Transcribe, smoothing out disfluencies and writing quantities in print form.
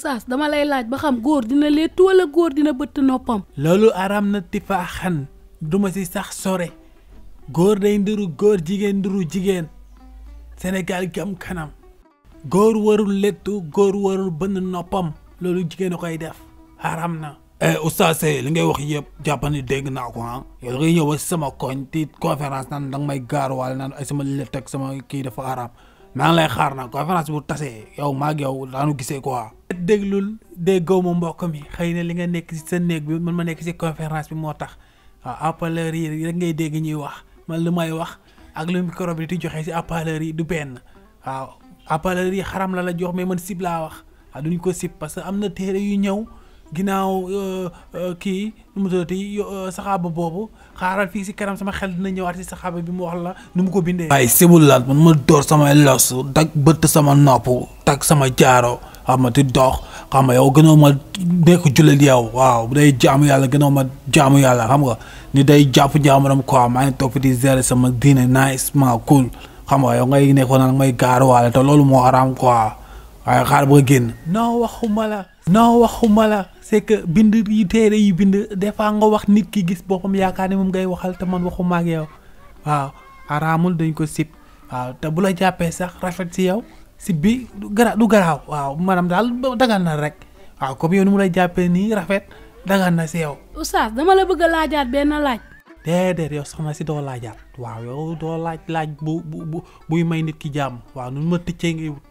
oustaz dama lay laaj ba xam góor dina léttu wala góor dina bëtt noppam. loolu aram na tifaaxan duma si sax sore góor day ndiru góor jigéen ndiru jigéen Sénégal gam kanam góor warul léttu góor warul bënn noppam loolu jigéen a koy def aram na. oustaz li ngay wax yëpp jàppandi dégg naa ko yow da ngay ñëw ba sama koñ ti conférence naan danga may gaaruwaale naan ay sama létt ak sama kii dafa aram maa ngi lay xaar nag conférence bu tasee yow maag yow daanu gisee quoi. déglul déggoo ma mbokk mi xëy na li nga nekk si sa néeg bi man ma nekk si conférence bi moo tax waaw haut-parleur yi rek ngay dégg ñuy wax man lu may wax ak lu micro bi di joxe si haut-parleur yi du benn waaw haut-parleur yi xaram la jox mais man sib laa wax waaw duñ ko sib parce que am na téere yu ñëw ginnaaw kii nu mu tuddati saxaaba boobu xaaral fii si kanam sama xel dina ñëwaat si saxaaba bi mu wax la nu mu ko bindee. waaye sibul laat man ma door samay los dag bëtt sama nopp tag sama jaaro xam nga di dox xam nga yow gënoo ma nekk jullit yow waaw bu day jaamu yàlla gënoo ma jaamu yàlla xam nga ni day jàpp jaamuram quoi maa ngi toog fi di gérer sama diine nice ma cool xam nga yow ngay nekkoon nag may gaaruwaale te loolu moo araam quoi waaye xaar ba génn. non waxuma la c'est que bind yi téere yi bind des fois nga wax nit ki gis boppam yaakaar ne moom ngay waxal te man waxuma ak yow waaw araamul dañ ko sib waaw te bu la jàppee sax rafet si yow sib bi du garaaw waaw maanaam daal dagan na rek waaw comme yow ni mu lay jàppee nii rafet dagan na si yow. oustaz dama la bëgg a laajaat benn laaj. déedéet yow soxna si doo laajaat waaw yow doo laaj bu buy may nit ki jàmm waaw nu ma tëccee ngay wut